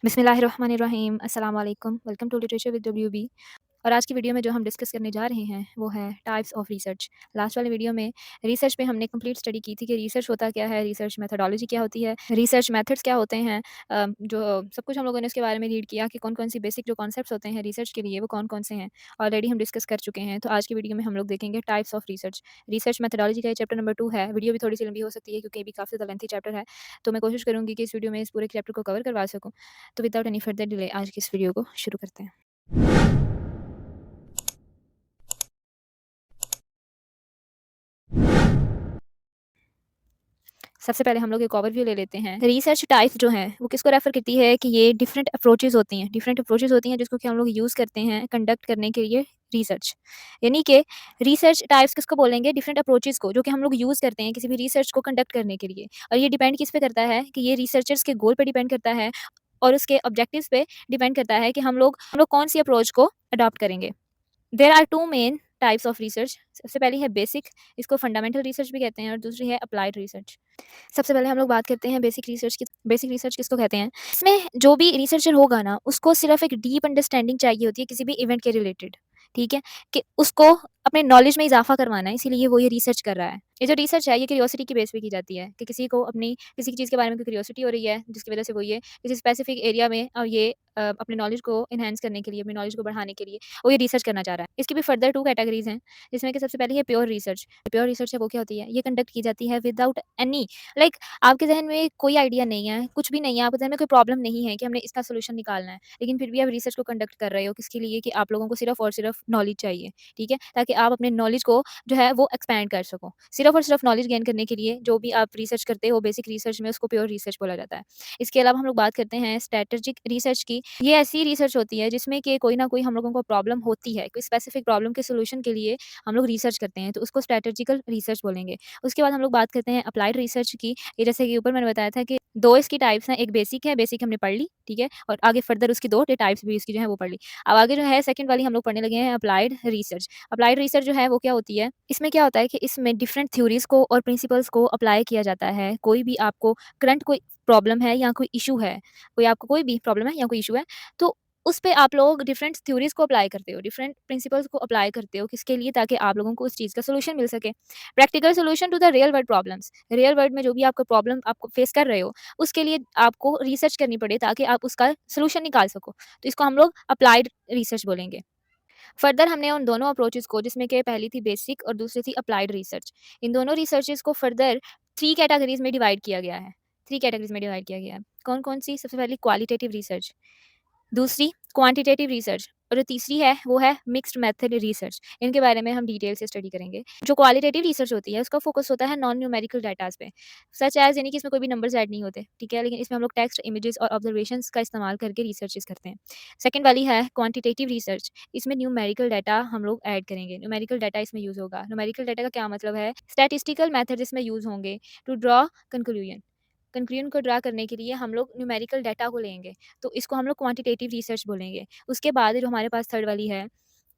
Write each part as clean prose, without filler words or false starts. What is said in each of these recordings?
बिस्मिल्लाहिर्रहमानिर्रहीम, अस्सलाम वालेकुम, welcome to literature with WB. और आज की वीडियो में जो हम डिस्कस करने जा रहे हैं वो है टाइप्स ऑफ रिसर्च। लास्ट वाली वीडियो में रिसर्च पे हमने कंप्लीट स्टडी की थी कि रिसर्च होता क्या है, रिसर्च मेथोडोलॉजी क्या होती है, रिसर्च मेथड्स क्या होते हैं। जो सब कुछ हम लोगों ने उसके बारे में रीड किया कि कौन कौन सी बेसिक जो कॉन्सेप्ट्स होते हैं रिसर्च के लिए वो कौन कौन से हैं, ऑलरेडी हम डिस्कस कर चुके हैं। तो आज की वीडियो में हम लोग देखेंगे types of research. Research methodology का चैप्टर नंबर 2 है। वीडियो भी थोड़ी सी लंबी हो सकती है क्योंकि ये भी काफ़ी ज़्यादा लेंथी चैप्टर है, तो मैं कोशिश करूँगी कि इस वीडियो में इस पूरे चैप्टर को कवर करवा सकूँ। तो विदाउट एनी फर्दर डिले आज की इस वीडियो को शुरू करते हैं। सबसे पहले हम लोग एक ओवरव्यू ले लेते हैं। रिसर्च टाइप्स जो हैं वो किसको रेफर करती है कि ये डिफरेंट अप्रोचेज़ होती हैं जिसको कि हम लोग यूज़ करते हैं कंडक्ट करने के लिए रिसर्च। यानी कि रिसर्च टाइप्स किसको बोलेंगे, डिफरेंट अप्रोचेज़ को जो कि हम लोग यूज़ करते हैं किसी भी रिसर्च को कंडक्ट करने के लिए। और ये डिपेंड किस पे करता है कि ये रिसर्चर्स के गोल पे डिपेंड करता है और उसके ऑब्जेक्टिव्स पे डिपेंड करता है कि हम लोग कौन-सी अप्रोच को अडॉप्ट करेंगे। There are 2 main types of research. सबसे पहली है बेसिक, इसको फंडामेंटल रिसर्च भी कहते हैं, और दूसरी है अप्लाइड रिसर्च। सबसे पहले हम लोग बात करते हैं बेसिक रिसर्च की। बेसिक रिसर्च किसको कहते हैं? इसमें जो भी रिसर्चर होगा ना, उसको सिर्फ़ एक डीप अंडरस्टैंडिंग चाहिए होती है किसी भी इवेंट के रिलेटेड, ठीक है? कि उसको अपने नॉलेज में इज़ाफ़ा करवाना है, इसीलिए वो ये रिसर्च कर रहा है। ये जो रिसर्च है, ये क्यूरियोसिटी की बेस पे की जाती है कि किसी को अपनी किसी चीज़ के बारे में कोई क्यूरियोसिटी हो रही है, जिसकी वज़ह से वो ये किसी स्पेसिफ़िक एरिया में ये अपने नॉलेज को एनहांस करने के लिए, अपनी नॉलेज को बढ़ाने के लिए वो ये रिसर्च करना चाह रहा है। इसकी भी फर्दर 2 कैटेगरीज़ हैं, जिसमें कि सबसे पहली है प्योर रिसर्च। प्योर रिसर्च है वो क्या होती है? ये कंडक्ट की जाती है विदाउट एनी लाइक आपके ज़हन में कोई आइडिया नहीं है, कुछ भी नहीं है, आपके ज़हन में कोई प्रॉब्लम नहीं है कि हमने इसका सॉल्यूशन निकालना है, लेकिन फिर भी आप रिसर्च को कंडक्ट कर रहे हो, किसके लिए? कि आप लोगों को सिर्फ़ और सिर्फ़ नॉलेज चाहिए, ठीक है? ताकि आप अपने नॉलेज को जो है वो एक्सपैंड कर सको। सिर्फ़ और सिर्फ़ नॉलेज गेन करने के लिए जो भी आप रिसर्च करते हो बेसिक रिसर्च में, उसको प्योर रिसर्च बोला जाता है। इसके अलावा हम लोग बात करते हैं स्ट्रैटेजिक रिसर्च की। ये ऐसी रिसर्च होती है जिसमें कि कोई ना कोई हम लोगों को प्रॉब्लम होती है, कोई स्पेसिफिक प्रॉब्लम के सॉल्यूशन के लिए हम लोग रिसर्च करते हैं, तो उसको स्ट्रैटेजिकल रिसर्च बोलेंगे। उसके बाद हम लोग बात करते हैं अप्लाइड रिसर्च की। ये जैसे कि ऊपर मैंने बताया था कि 2 इसकी टाइप्स हैं, एक बेसिक है, बेसिक हमने पढ़ ली, ठीक है? और आगे फर्दर उसकी 2 टाइप्स भी इसकी जो है वो पढ़ ली। अब आगे जो है सेकंड वाली हम लोग पढ़ने लगे हैं अप्लाइड रिसर्च। अप्लाइड रिसर्च जो है वो क्या होती है? इसमें क्या होता है कि इसमें डिफरेंट थ्योरीज़ को और प्रिंसिपल्स को अप्लाई किया जाता है। कोई भी आपको करंट कोई प्रॉब्लम है या कोई इश्यू है, कोई आपको कोई भी प्रॉब्लम है या कोई इश्यू है, तो उस पे आप लोग डिफरेंट थ्योरीज़ को अप्लाई करते हो, डिफरेंट प्रिंसिपल्स को अप्लाई करते हो, किसके लिए? ताकि आप लोगों को उस चीज़ का सॉल्यूशन मिल सके। Practical solution to the real world problems. Real world में जो भी आपका प्रॉब्लम आपको फेस कर रहे हो, उसके लिए आपको रिसर्च करनी पड़े ताकि आप उसका सॉल्यूशन निकाल सको। तो इसको हम लोग अप्लाइड रिसर्च बोलेंगे। फर्दर हमने उन दोनों अप्रोचेज़ को, जिसमें कि पहली थी बेसिक और दूसरी थी अप्लाइड रिसर्च, इन दोनों रिसर्चेज़ को फर्दर 3 कैटेगरीज़ में डिवाइड किया गया है। 3 कैटेगरीज़ में डिवाइड किया गया है। कौन-कौन सी? सबसे पहली क्वालिटेटिव रिसर्च, दूसरी क्वांटिटेटिव रिसर्च, और जो तीसरी है वो है मिक्स्ड मेथड रिसर्च। इनके बारे में हम डिटेल से स्टडी करेंगे। जो क्वालिटेटिव रिसर्च होती है उसका फोकस होता है नॉन न्यूमेरिकल डाटाज़ पे, सच एज़ यानी कि इसमें कोई भी नंबर्स ऐड नहीं होते, ठीक है? लेकिन इसमें हम लोग टेक्स्ट, इमेजेस और ऑब्जर्वेशंस का इस्तेमाल करके रिसर्चेज़ करते हैं। सेकंड वाली है क्वांटिटेटिव रिसर्च, इसमें न्यूमेरिकल डाटा हम लोग ऐड करेंगे, न्यूमेरिकल डाटा इसमें यूज़ होगा। न्यूमेरिकल डाटा का क्या मतलब है? स्टैटिस्टिकल मेथड्स इसमें यूज़ होंगे टू ड्रॉ कंक्लूजन। कंक्लूजन को ड्रा करने के लिए हम लोग न्यूमेरिकल डाटा को लेंगे, तो इसको हम लोग क्वांटिटेटिव रिसर्च बोलेंगे। उसके बाद जो हमारे पास थर्ड वाली है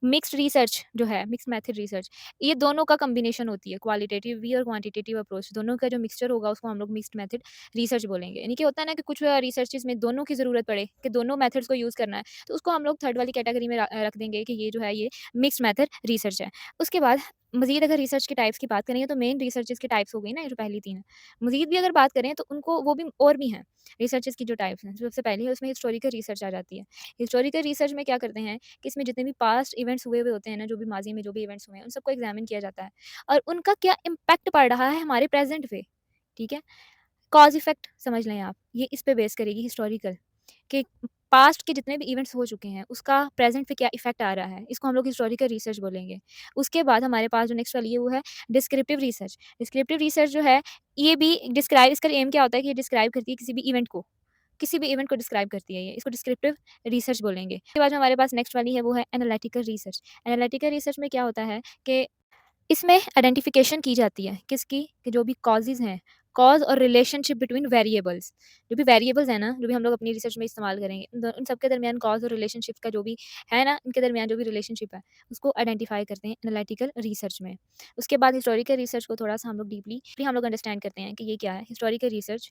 मिक्स्ड रिसर्च, जो है मिक्स्ड मेथड रिसर्च, ये दोनों का कॉम्बिनेशन होती है, क्वालिटेटिव भी और क्वांटिटेटिव अप्रोच दोनों का जो मिक्सचर होगा उसको हम लोग मिक्स्ड मेथड रिसर्च बोलेंगे। यानी कि होता है ना कि कुछ रिसर्चेज में दोनों की ज़रूरत पड़े कि दोनों मेथड्स को यूज़ करना है, तो उसको हम लोग थर्ड वाली कैटेगरी में रख देंगे कि ये जो है ये मिक्स्ड मेथड रिसर्च है। उसके बाद मज़ीद अगर रिसर्च के टाइप्स की बात करें तो मेन रिसर्चेज़ के टाइप्स हो गई ना, ये जो पहली 3 है। मज़ीद भी अगर बात करें तो उनको वो भी और भी हैं रिसर्चेज़ की जो टाइप्स हैं। सबसे पहली है उसमें हिस्टोरिकल रिसर्च आ जाती है। हिस्टोरिकल रिसर्च में क्या करते हैं कि इसमें जितने भी पास्ट इवेंट्स हुए हुए होते हैं ना, जो भी माज़ी में जो भी इवेंट्स हुए हैं, उन सबको एग्ज़ामिन किया जाता है और उनका क्या इम्पैक्ट पड़ रहा है हमारे प्रेज़ेंट पे, ठीक है? कॉज़ इफ़ेक्ट समझ लें आप, ये इस पे बेस करेगी हिस्टोरिकल, कि पास्ट के जितने भी इवेंट्स हो चुके हैं, उसका प्रेज़ेंट पे क्या इफ़ेक्ट आ रहा है, इसको हम लोग हिस्टोरिकल रिसर्च बोलेंगे। उसके बाद हमारे पास जो नेक्स्ट वाली है वो है डिस्क्रिप्टिव रिसर्च। डिस्क्रिप्टिव रिसर्च जो है, ये भी डिस्क्राइब, इसका एम क्या होता है कि ये डिस्क्राइब करती है किसी भी इवेंट को डिस्क्राइब करती है ये, इसको डिस्क्रिप्टिव रिसर्च बोलेंगे। उसके बाद जो हमारे पास नेक्स्ट वाली है वो है एनालिटिकल रिसर्च। एनालिटिकल रिसर्च में क्या होता है कि इसमें आइडेंटिफिकेशन की जाती है किसकी, कि जो भी कॉजेज़ हैं, कॉज़ और रिलेशनशिप बिटवीन वेरिएबल्स। जो भी वेरिएबल्स हैं ना, जो भी हम लोग अपनी रिसर्च में इस्तेमाल करेंगे, उन सब के दरमियान कॉज़ और रिलेशनशिप का जो भी है ना, इनके दरमियान जो भी रिलेशनशिप है, उसको आइडेंटिफ़ाई करते हैं एनालिटिकल रिसर्च में। उसके बाद हिस्टोरिकल रिसर्च को थोड़ा-सा हम लोग डीपली हम लोग अंडरस्टैंड करते हैं कि ये क्या है। Historical research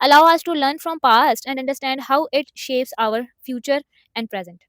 allow us to learn from past and understand how it shapes our future and present.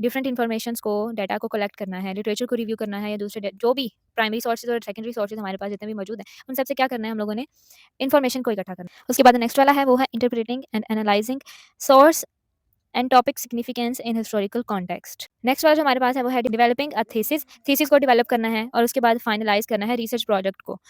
Different informations को, डाटा को कलेक्ट करना है, लिटरेचर को रिव्यू करना है या दूसरे जो भी प्राइमरी सोर्सेज और सेकेंडरी सोर्सेज हमारे पास जितने भी मौजूद हैं, उन सबसे क्या करना है हम लोगों ने, इन्फॉर्मेशन को इकट्ठा करना है। उसके बाद नेक्स्ट वाला है वो है interpreting and analysing source and topic significance in historical context. Next वाला जो हमारे पास है वो है डेवलपिंग अ थीसिस को डेवलप करना है और उसके बाद फाइनलाइज करना है रिसर्च प्रोजेक्ट को।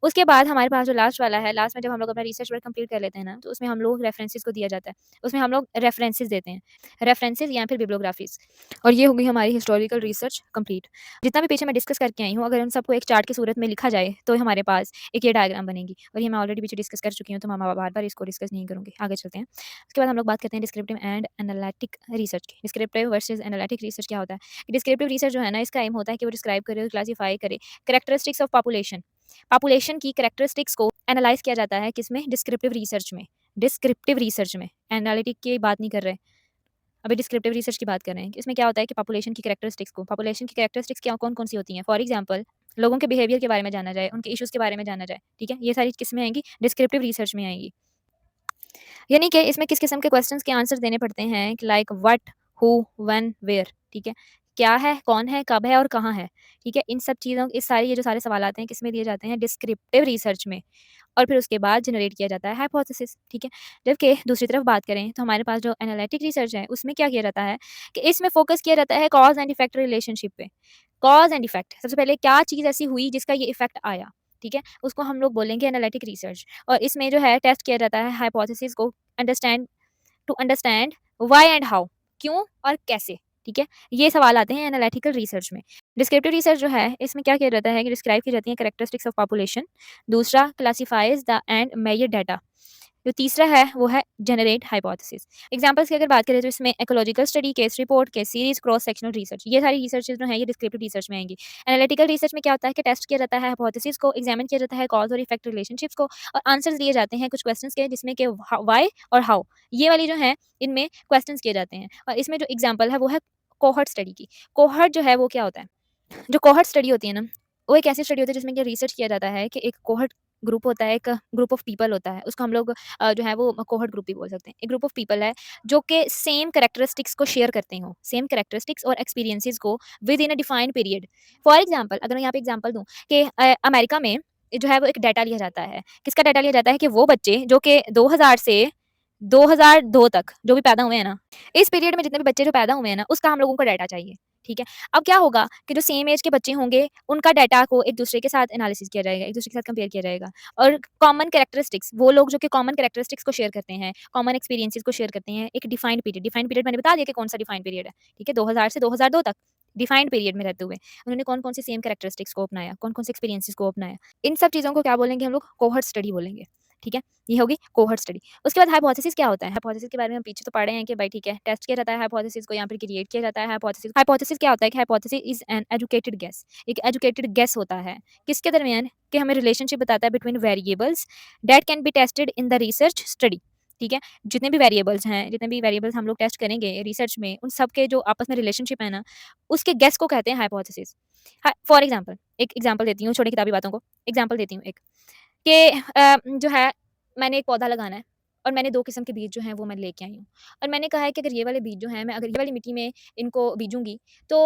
उसके बाद हमारे पास जो लास्ट वाला है, लास्ट में जब हम लोग अपना रिसर्च वर्क कंप्लीट कर लेते हैं ना, तो उसमें हम लोग रेफरेंसेस को दिया जाता है, उसमें हम लोग रेफरेंसेस देते हैं, रेफरेंसेस या फिर बिब्लियोग्राफीज। और ये होगी हमारी हिस्टोरिकल रिसर्च कंप्लीट। जितना भी पीछे मैं डिस्कस करके आई हूँ, अगर उन सबको एक चार्ट की सूरत में लिखा जाए तो हमारे पास एक ये डायग्राम बनेगी, और ये मैं ऑलरेडी पीछे डिस्कस कर चुकी हूँ, तो मैं बार बार इसको डिस्कस नहीं करूँगी। आगे चलते हैं। उसके बाद हम लोग बात करते हैं डिस्क्रिप्टिव एंड एनालिटिक रिसर्च की। डिस्क्रिप्टिव वर्सेज एनालिटिक रिसर्च क्या होता है? डिस्क्रिप्टिव रिसर्च जो है ना, इसका एम होता है कि वो डिस्क्राइब करे और क्लासीफाई करे कैरेक्टरिस्टिक्स ऑफ पॉपुलेशन की कैरेक्टरिस्टिक्स को एनालाइज किया जाता है किसमें? डिस्क्रिप्टिव रिसर्च में। डिस्क्रिप्टिव रिसर्च में, एनालिटिक की बात नहीं कर रहे, अभी डिस्क्रिप्टिव रिसर्च की बात कर रहे हैं। इसमें क्या होता है कि पॉपुलेशन की कैरेक्टरिस्टिक्स क्या कौन कौन सी होती हैं? फॉर एग्जाम्पल, लोगों के बिहेवियर के बारे में जाना जाए, उनके इश्यूज के बारे में जाना जाए, ठीक है, ये सारी किस में आएंगी? डिस्क्रिप्टिव रिसर्च में आएंगी। यानी कि इसमें किस किस्म के क्वेश्चंस के आंसर देने पड़ते हैं, like what, who, when, where, ठीक है, क्या है, कौन है, कब है और कहाँ है, ठीक है। इन सब चीज़ों, इस सारी ये जो सारे सवाल आते हैं किस में दिए जाते हैं? डिस्क्रिप्टिव रिसर्च में। और फिर उसके बाद जनरेट किया जाता है हाइपोथेसिस, ठीक है। जबकि दूसरी तरफ बात करें तो हमारे पास जो एनालिटिक रिसर्च है उसमें क्या किया जाता है कि इसमें फोकस किया जाता है कॉज एंड इफेक्ट रिलेशनशिप पे। कॉज एंड इफेक्ट, सबसे पहले क्या चीज़ ऐसी हुई जिसका ये इफेक्ट आया, ठीक है, उसको हम लोग बोलेंगे एनालिटिक रिसर्च। और इसमें जो है टेस्ट किया जाता है हाइपोथेसिस को understand to understand why and how, क्यों और कैसे, ठीक है। ये सवाल आते हैं एनालिटिकल रिसर्च में। डिस्क्रिप्टिव रिसर्च जो है इसमें क्या किया जाता है कि डिस्क्राइब की जाती है कैरेक्टरिस्टिक्स ऑफ पॉपुलेशन। दूसरा, classifies the and measure data. जो तीसरा है वो है जनरेट हाइपोथेसिस। एग्जांपल्स की अगर बात करें तो इसमें ecological study, case report, case series, cross sectional research, ये सारी रिसर्चेज जो है ये डिस्क्रिप्टिव रिसर्च में आएंगी। एनालिटिकल रिसर्च में क्या होता है कि टेस्ट किया जाता है हाइपोथेसिस को, एग्जामिन किया जाता है कॉज और इफेक्ट रिलेशनशिप्स को, और आंसर्स दिए जाते हैं कुछ क्वेश्चंस के जिसमें कि व्हाई और हाउ, ये वाली जो है इनमें क्वेश्चंस किए जाते हैं। और इसमें जो एग्जाम्पल है वो है कोहर्ट स्टडी की। कोहर्ट जो है वो क्या होता है? जो कोहर्ट स्टडी होती है ना, वो एक ऐसी स्टडी होती है जिसमें कि रिसर्च किया जाता है कि एक कोहर्ट ग्रुप होता है, एक ग्रुप ऑफ पीपल होता है, उसको हम लोग जो है वो कोहर्ट ग्रुप भी बोल सकते हैं। एक ग्रुप ऑफ पीपल है जो कि सेम कैरेक्टरिस्टिक्स को शेयर करते हो, सेम कैरेक्टरिस्टिक्स और एक्सपीरियंसेस को with in a defined period. For example, अगर मैं यहाँ पे एग्जाम्पल दूँ कि अमेरिका में जो है वो एक डाटा लिया जाता है। किसका डाटा लिया जाता है? कि वो बच्चे जो कि 2000 से 2002 तक जो भी पैदा हुए हैं ना, इस पीरियड में जितने भी बच्चे जो पैदा हुए हैं ना, उसका हम लोगों को डाटा चाहिए, ठीक है। अब क्या होगा कि जो सेम एज के बच्चे होंगे उनका डाटा को एक दूसरे के साथ एनालिसिस किया जाएगा, एक दूसरे के साथ कंपेयर किया जाएगा। और कॉमन कैरेक्टरिस्टिक्स, वो लोग जो कि कॉमन कैरेक्टरिस्टिक्स को शेयर करते हैं, कॉमन एक्सपीरियंसेस को शेयर करते हैं, एक डिफाइंड पीरियड मैंने बता दिया कि कौन सा डिफाइंड पीरियड है, ठीक है, 2000 से 2002 तक डिफाइंड पीरियड में रहते हुए उन्होंने कौन कौन सी सेम कैरेक्टरिस्टिक्स को अपनाया, कौन कौन से एक्सपीरियंसेस को अपनाया, इन सब चीज़ों को क्या बोलेंगे हम लोग? कोहर्ट स्टडी बोलेंगे, ठीक है। ये होगी कोहर्ट स्टडी। उसके बाद हाइपोथेसिस क्या होता है? हाइपोथेसिस के बारे में हम पीछे तो पढ़े हैं कि भाई ठीक है, टेस्ट किया जाता है हाइपोथेसिस को, यहाँ पर क्रिएट किया जाता है हाइपोथेसिस। हाइपोथेसिस क्या होता है कि hypothesis is an educated guess, एक एजुकेटेड गेस होता है किसके दरमियान? कि हमें रिलेशनशिप बताता है between variables that can be tested in the research study, ठीक है। जितने भी वेरिएबल्स हैं, जितने भी वेरिएबल्स हम लोग टेस्ट करेंगे रिसर्च में, उन सब के जो आपस में रिलेशनशिप है ना, उसके गेस को कहते हैं हाइपोथेसिस। फॉर एग्जाम्पल, एक एग्जाम्पल देती हूँ, छोटी किताबी बातों को एग्जाम्पल देती हूँ एक, कि जो है मैंने एक पौधा लगाना है और मैंने 2 किस्म के बीज जो हैं वो मैं लेके आई हूँ। और मैंने कहा है कि अगर ये वाले बीज जो हैं, मैं अगर ये वाली मिट्टी में इनको बीजूँगी तो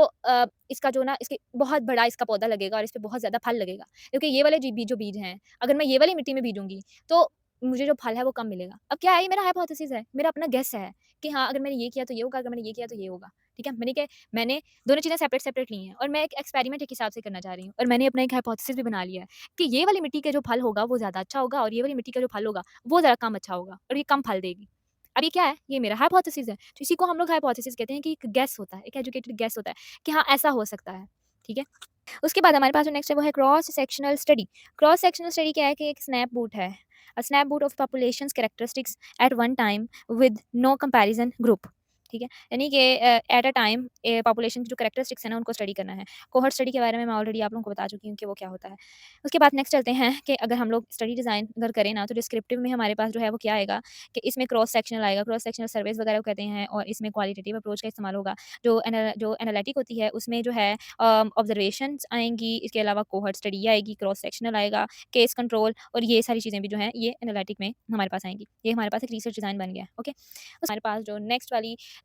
इसका जो ना इसके बहुत बड़ा इसका पौधा लगेगा और इस पे बहुत ज़्यादा फल लगेगा। क्योंकि ये वाले जो बीज हैं, अगर मैं ये वाली मिट्टी में बीजूँगी तो मुझे जो फल है वो कम मिलेगा। अब क्या है, ये मेरा हाइपोथेसिस है, मेरा अपना गेस है कि हाँ, अगर मैंने ये किया तो ये होगा, अगर मैंने ये किया तो ये होगा। ठीक है? मैंने दोनों चीज़ें सेपरेट ली हैं और मैं एक एक्सपेरिमेंट एक हिसाब से करना चाह रही हूँ और मैंने अपना एक हाइपोथेसिस भी बना लिया है कि ये वाली मिट्टी का जो फल होगा वो ज़्यादा अच्छा होगा और ये वाली मिट्टी का जो फल होगा वो ज़रा कम अच्छा होगा और ये कम फल देगी। अब ये क्या है? ये मेरा हाइपोथेसिस है। तो इसी को हम लोग हाइपोथेसिस कहते हैं कि एक गेस होता है, एक एजुकेटेड गेस होता है कि हाँ, ऐसा हो सकता है। ठीक है? उसके बाद हमारे पास जो नेक्स्ट है वो है cross sectional study. Cross sectional study क्या है कि एक स्नैप बूट है। A snapshot of populations characteristics at one time with no comparison group. ठीक है? यानी कि एट अ टाइम पॉपुलेशन की जो कैरेक्टरिस्टिक्स है ना उनको स्टडी करना है। कोहॉर्ट स्टडी के बारे में मैं ऑलरेडी आप लोगों को बता चुकी हूँ कि वो क्या होता है। उसके बाद नेक्स्ट चलते हैं कि अगर हम लोग स्टडी डिज़ाइन अगर करें ना तो डिस्क्रिप्टिव में हमारे पास जो है वो क्या आएगा कि इसमें क्रॉस सेक्शनल आएगा। क्रॉस सेक्शनल सर्वेस वगैरह को कहते हैं और इसमें क्वालिटेटिव अप्रोच का इस्तेमाल होगा। जो एनालिटिक होती है उसमें जो है ऑब्जर्वेशंस आएँगी, इसके अलावा कोहॉर्ट स्टडी आएगी, क्रॉस सेक्शनल आएगा, केस कंट्रोल और ये सारी चीज़ें भी जो हैं ये एनालिटिक में हमारे पास आएँगी। ये हमारे पास एक रिसर्च डिज़ाइन बन गया है, ओके। हमारे पास जो नेक्स्ट वाली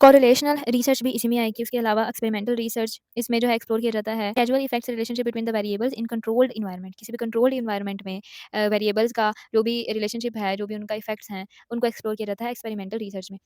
कोरिलेशनल रिसर्च भी इसी में आएगी। उसके अलावा एक्सपेरिमेंटल रिसर्च, इसमें जो है एक्सप्लोर किया जाता है casual effects relationship between the variables in controlled environment. किसी भी कंट्रोल्ड इन्वायरमेंट में वेरिएबल्स का जो भी रिलेशनशिप है, जो भी उनका इफेक्ट्स हैं, उनको एक्सप्लोर किया जाता है एक्सपेरिमेंटल रिसर्च में।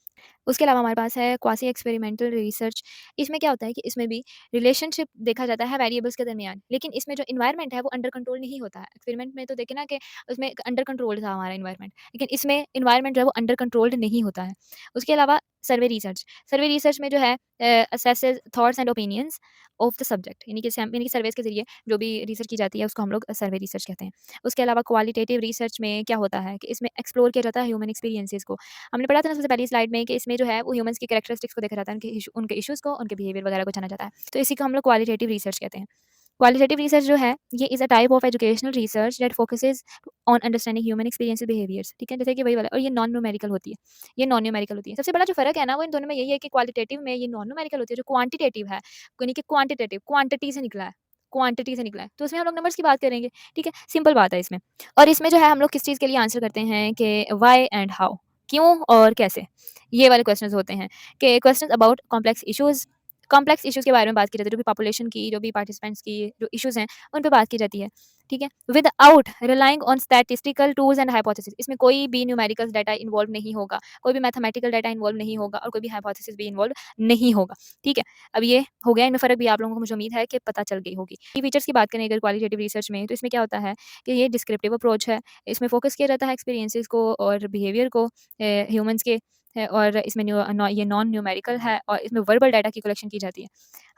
उसके अलावा हमारे पास है क्वासी एक्सपेरिमेंटल रिसर्च। इसमें क्या होता है कि इसमें भी रिलेशनशिप देखा जाता है वेरिएबल्स के दरमियान, लेकिन इसमें जो इन्वायरमेंट है वो अंडर कंट्रोल नहीं होता है। एक्सपेरिमेंट में तो देखे ना कि उसमें अंडर कंट्रोल था हमारा इन्वायरमेंट, लेकिन इसमें इन्वायरमेंट जो है वो अंडर कंट्रोल्ड नहीं होता है। उसके अलावा सर्वे रिसर्च में जो है assesses thoughts and opinions of the subject, यानी कि सर्वेस के जरिए जो भी रिसर्च की जाती है उसको हम लोग सर्वे रिसर्च कहते हैं। उसके अलावा क्वालिटेटिव रिसर्च में क्या होता है कि इसमें एक्सप्लोर किया जाता है ह्यूमन एक्सपीरियंसेस को। हमने पढ़ा था ना सबसे पहली स्लाइड में कि इसमें जो है वो ह्यूमन्स की कैरेक्टरिस्टिक्स को देखा जाता है, उनके इश्यूज़ को, उनके बिहेवियर वगैरह को जाना जाता है। तो इसी को हम लोग क्वालिटेटिव रिसर्च कहते हैं। क्वालिटेटिव रिसर्च जो है ये is a type of educational research that focuses on understanding human experiences behaviours, ठीक है? जैसे कि वही वाला, और ये नॉन न्यूमेरिकल होती है। ये नॉन न्यूमेरिकल होती है। सबसे बड़ा जो फ़र्क है ना वो इन दोनों में यही है कि क्वालिटेटिव में ये नॉन न्यूमेरिकल होती है, जो क्वांटिटेटिव है, यानी कि क्वांटिटेटिव क्वांटिटी से निकला है, क्वांटिटी से निकला है। तो उसमें हम लोग नंबर्स की बात करेंगे, ठीक है? सिंपल बात है इसमें। और इसमें जो है हम लोग किस चीज़ के लिए आंसर करते हैं कि व्हाई एंड हाउ, क्यों और कैसे? ये वाले क्वेश्चंस होते हैं कि क्वेश्चंस अबाउट कॉम्प्लेक्स इश्यूज़ के बारे में बात की जाती है, जो भी पॉपुलेशन की, जो भी पार्टिसिपेंट्स की जो इश्यूज़ हैं, उन पे बात की जाती है, ठीक है? Without relying on statistical tools and hypothesis. इसमें कोई भी न्यूमेरिकल डाटा इन्वॉल्व नहीं होगा, कोई भी मैथमेटिकल डाटा इन्वॉल्व नहीं होगा और कोई भी हाइपोथेसिस भी इन्वॉल्व नहीं होगा, ठीक है? अब ये हो गया, इनमें फ़र्क भी आप लोगों को मुझे उम्मीद है कि पता चल गई होगी। की फीचर्स की बात करें अगर क्वालिटेटिव रिसर्च में, तो इसमें क्या होता है कि ये डिस्क्रिप्टिव अप्रोच है। इसमें फ़ोकस किया जाता है एक्सपीरियंसेस को और बिहेवियर को ह्यूमन्स के है, और इसमें ये नॉन न्यूमेरिकल है और इसमें वर्बल डाटा की कलेक्शन की जाती है।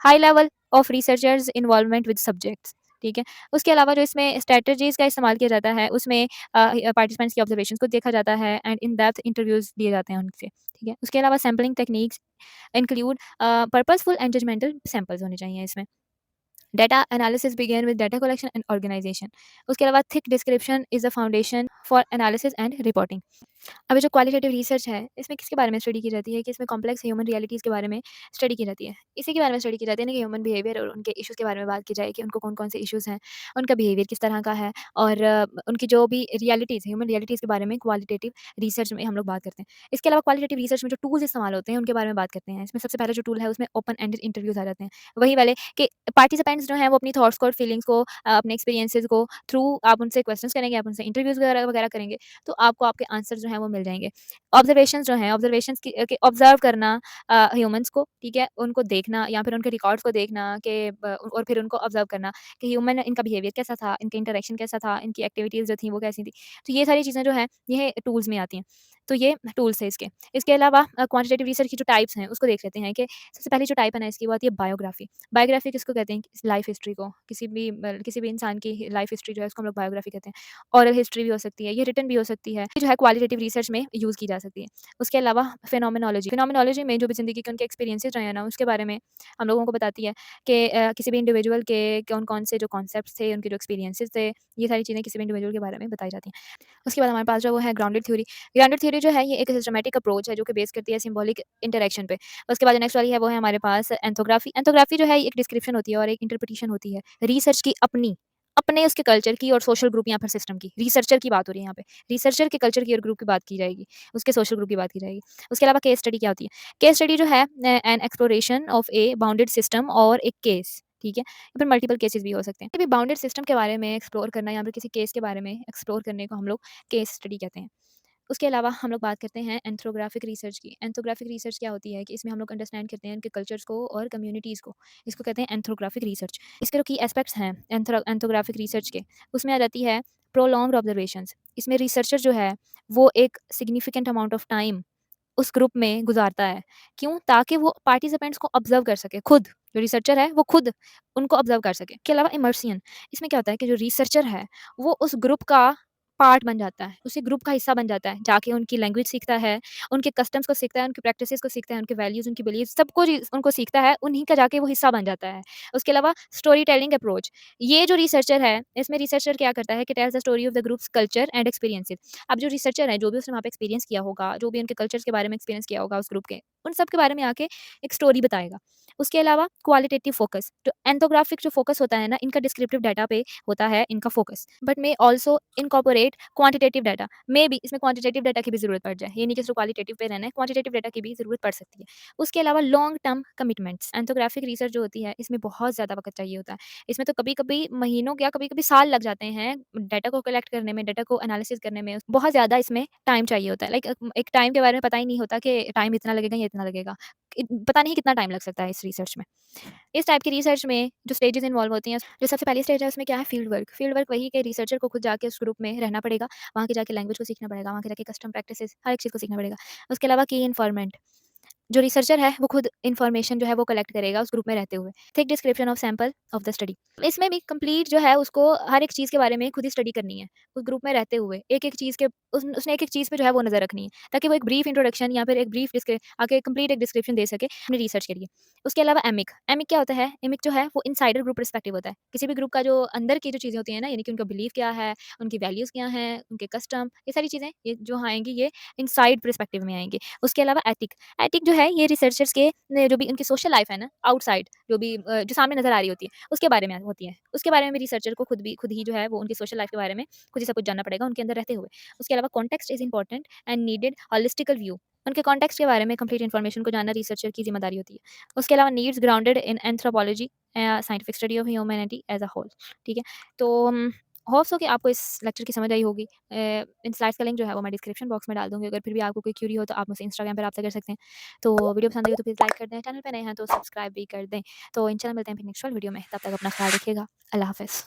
High level of researchers involvement with subjects, ठीक है? उसके अलावा जो इसमें स्ट्रैटेजीज़ का इस्तेमाल किया जाता है उसमें पार्टिसिपेंट्स की ऑब्जर्वेशंस को देखा जाता है एंड इन डेप्थ इंटरव्यूज़ लिए जाते हैं उनसे, ठीक है? उसके अलावा sampling techniques include purposeful and judgemental samples होने चाहिए इसमें। Data analysis begin with data collection and organisation. उसके अलावा thick description is the foundation for analysis and reporting. अब ये जो क्वालिटेटिव रिसर्च है, इसमें किसके बारे में स्टडी की जाती है कि इसमें कॉम्प्लेक्स ह्यूमन रियलिटीज़ के बारे में स्टडी की जाती है। इसी के बारे में स्टडी की जाती है ना कि ह्यूमन बिहेवियर और उनके इश्यूज़ के बारे में बात की जाए कि उनको कौन-कौन से इश्यूज़ हैं, उनका बिहेवियर किस तरह का है और उनकी जो भी रियलिटीज़ ह्यूमन रियलिटीज़ के बारे में क्वालिटेटिव रिसर्च में हम लोग बात करते हैं। इसके अलावा क्वालिटेटिव रिसर्च में जो टूल्स इस्तेमाल होते हैं, उनके बारे में बात करते हैं। इसमें सबसे पहला जो टूल है उसमें ओपन एंडेड इंटरव्यूज़ आ जाते हैं। वही वाले कि पार्टिसिपेंट्स जो हैं वो अपनी थॉट्स को और फीलिंग्स को अपने एक्सपीरियंसेस को थ्रू आप उनसे क्वेश्चंस करेंगे, आप उनसे इंटरव्यूज़ वगैरह वगैरह करेंगे, तो आपको आपके आंसर जो हैं वो मिल जाएँगे। ऑब्जर्वेशंस जो हैं, ऑब्जर्वेशंस की ऑब्ज़र्व करना ह्यूमन्स को, ठीक है? उनको देखना या फिर उनके रिकॉर्ड्स को देखना कि और फिर उनको ऑब्ज़र्व करना कि ह्यूमन इनका बिहेवियर कैसा था, इनका इंटरैक्शन कैसा था, इनकी एक्टिविटीज़ जो थी वो कैसी थी। तो ये सारी चीज़ें जो हैं, ये टूल्स में आती हैं। तो ये टूल्स हैं इसके। इसके अलावा क्वांटिटेटिव रिसर्च की जो टाइप्स हैं, उसको देख लेते हैं कि सबसे पहली जो टाइप है ना इसकी, वो आती है बायोग्राफी। बायोग्राफी किसको कहते हैं? लाइफ़ हिस्ट्री को। किसी भी इंसान की लाइफ़ हिस्ट्री जो है उसको हम लोग बायोग्राफी कहते हैं। ओरल हिस्ट्री भी हो सकती है, ये रिटन भी हो सकती है। ये जो है क्वालिटेटिव रिसर्च में यूज़ की जा सकती है। उसके अलावा फेनोमेनोलॉजी, फेनोमेनोलॉजी में जो भी ज़िंदगी के उनके एक्सपीरियंसेस रहे हैं ना, उसके बारे में हम लोगों को बताती है कि किसी भी इंडिविजुअल के कौन-कौन से जो कॉन्सेप्ट्स थे, उनके जो एक्सपीरियंसेस थे, ये सारी चीज़ें किसी भी इंडिविजुअल के बारे में बताई जाती हैं। उसके बाद हमारे पास जो वो है ग्राउंडेड थ्योरी। ग्राउंडेड थ्योरी जो है ये एक सिस्टमैटिक अप्रोच है जो कि बेस करती है सिंबॉलिक इंटरैक्शन पे। उसके बाद जो नेक्स्ट वाली है वो है हमारे पास एंथोग्राफी। एंथोग्राफी जो है ये एक डिस्क्रिप्शन होती है और एक इंटरप्रिटेशन होती है रिसर्च की अपने उसके कल्चर की और सोशल ग्रुप या फिर सिस्टम की। रिसर्चर की बात हो रही है यहाँ पे। रिसर्चर के कल्चर की और ग्रुप की बात की जाएगी, उसके सोशल ग्रुप की बात की जाएगी। उसके अलावा केस स्टडी क्या होती है? केस स्टडी जो है an exploration of a bounded system और एक केस, ठीक है? या फिर मल्टीपल केसेस भी हो सकते हैं। किसी भी बाउंडेड सिस्टम के बारे में एक्सप्लोर करना या फिर किसी केस के बारे में एक्सप्लोर करने को हम लोग केस स्टडी कहते हैं। उसके अलावा हम लोग बात करते हैं एंथ्रोग्राफिक रिसर्च की। एंथ्रोग्राफिक रिसर्च क्या होती है कि इसमें हम लोग अंडरस्टैंड करते हैं उनके कल्चर्स को और कम्युनिटीज़ को। इसको कहते हैं एंथ्रोग्राफिक रिसर्च। इसके जो की एस्पेक्ट्स हैं एंथ्रोग्राफिक रिसर्च के, उसमें आ जाती है प्रोलॉन्ग्ड ऑब्जर्वेशंस। इसमें रिसर्चर जो है वो एक सिग्निफिकेंट अमाउंट ऑफ टाइम उस ग्रुप में गुज़ारता है। क्यों? ताकि वो पार्टिसिपेंट्स को ऑब्ज़र्व कर सके खुद, जो रिसर्चर है वो खुद उनको ऑब्ज़र्व कर सके। इसके अलावा इमर्सियन, इसमें क्या होता है कि जो रिसर्चर है वो उस ग्रुप का पार्ट बन जाता है, उसी ग्रुप का हिस्सा बन जाता है। जाके उनकी लैंग्वेज सीखता है, उनके कस्टम्स को सीखता है, उनकी प्रैक्टिसेस को सीखता है, उनके वैल्यूज़, उनकी बिलीव्स सब कुछ उनको सीखता है, उन्हीं का जाके वो हिस्सा बन जाता है। उसके अलावा स्टोरी टेलिंग अप्रोच, ये जो रिसर्चर है, इसमें रिसर्चर क्या करता है कि tells the story of the groups culture and experiences. अब जो रिसर्चर है, जो भी उसने वहाँ पे एक्सपीरियंस किया होगा, जो भी उनके कल्चर्स के बारे में एक्सपीरियंस किया होगा उस ग्रुप के, उन सब के बारे में आके एक स्टोरी बताएगा। उसके अलावा क्वालिटेटिव फ़ोकस, जो एंथोग्राफिक जो फ़ोकस होता है ना, इनका डिस्क्रिप्टिव डाटा पे होता है इनका focus, but may also incorporate quantitative data. May be इसमें क्वांटिटेटिव डाटा की भी ज़रूरत पड़ जाए, ये नहीं कि सिर्फ़ क्वालिटेटिव पे रहना है, क्वांटिटेटिव डाटा की भी ज़रूरत पड़ सकती है। उसके अलावा लॉन्ग टर्म कमिटमेंट्स, एंथोग्राफिक रिसर्च जो होती है, इसमें बहुत ज़्यादा वक़्त चाहिए होता है। इसमें तो कभी-कभी महीनों क्या कभी-कभी साल लग जाते हैं डाटा को कलेक्ट करने में, डाटा को एनालिसिस करने में, बहुत ज़्यादा इसमें टाइम चाहिए होता है। लाइक एक टाइम के बारे में पता ही नहीं होता कि टाइम इतना लगेगा या इतना लगेगा। पता नहीं कितना टाइम लग सकता है इस रिसर्च में। इस टाइप की रिसर्च में जो स्टेजेस इन्वॉल्व होती हैं, जो सबसे पहली स्टेज है उसमें क्या है, फील्ड वर्क। फील्ड वर्क वही कि रिसर्चर को खुद जाके उस ग्रुप में रहना पड़ेगा, वहाँ के जाके लैंग्वेज को सीखना पड़ेगा, वहाँ के जाके कस्टम प्रैक्टिसेस हर एक चीज़ को सीखना पड़ेगा। उसके अलावा की इन्फॉर्मेंट, जो रिसर्चर है वो खुद इन्फॉर्मेशन जो है वो कलेक्ट करेगा उस ग्रुप में रहते हुए। Thick description of sample of the study. इसमें भी कंप्लीट जो है उसको हर एक चीज़ के बारे में खुद ही स्टडी करनी है। उस ग्रुप में रहते हुए एक-एक चीज़ के उसने एक-एक चीज़ पे जो है वो नज़र रखनी है, ताकि वो एक ब्रीफ इंट्रोडक्शन या फिर एक ब्रीफ आगे कंप्लीट एक डिस्क्रिप्शन दे सके अपनी रिसर्च के लिए। उसके अलावा एमिक, एमिक क्या होता है? एमिक जो है वो इनसाइडर ग्रुप पर्सपेक्टिव होता है। किसी भी ग्रुप का जो अंदर की जो चीज़ें होती हैं ना, यानी कि उनका बिलीफ क्या है, उनकी वैल्यूज़ क्या हैं, उनके कस्टम, ये सारी चीज़ें ये जो आएँगी ये इनसाइड पर्सपेक्टिव में आएँगी। उसके अलावा एथिक, एथिक जो है ये रिसर्चर्स के जो भी उनकी सोशल लाइफ है ना, आउटसाइड जो भी जो सामने नज़र आ रही होती है, उसके बारे में होती है। उसके बारे में भी रिसर्चर को खुद ही जो है वो उनकी सोशल लाइफ के बारे में खुद ही सब कुछ जानना पड़ेगा उनके अंदर रहते हुए। उसके अलावा context is important and needed holistical view. उनके कॉन्टेक्स्ट के बारे में कंप्लीट इन्फॉर्मेशन को जानना रिसर्चर की ज़िम्मेदारी होती है। उसके अलावा needs grounded in anthropology scientific study of humanity as a whole. ठीक है? तो होप सो कि आपको इस लेक्चर की समझ आई होगी। इन स्लाइड्स का लिंक जो है वो मैं डिस्क्रिप्शन बॉक्स में डाल दूँगी। अगर फिर भी आपको कोई क्यूरी हो तो आप मुझसे इंस्टाग्राम पे रब्ता कर सकते हैं। तो वीडियो पसंद आई हो तो प्लीज़ लाइक कर दें, चैनल पे नए हैं तो सब्सक्राइब भी कर दें। तो इंशाल्लाह मिलते हैं फिर नेक्स्ट वाली वीडियो में, तब तक अपना ख्याल रखिएगा। अल्लाह हाफ़िज़।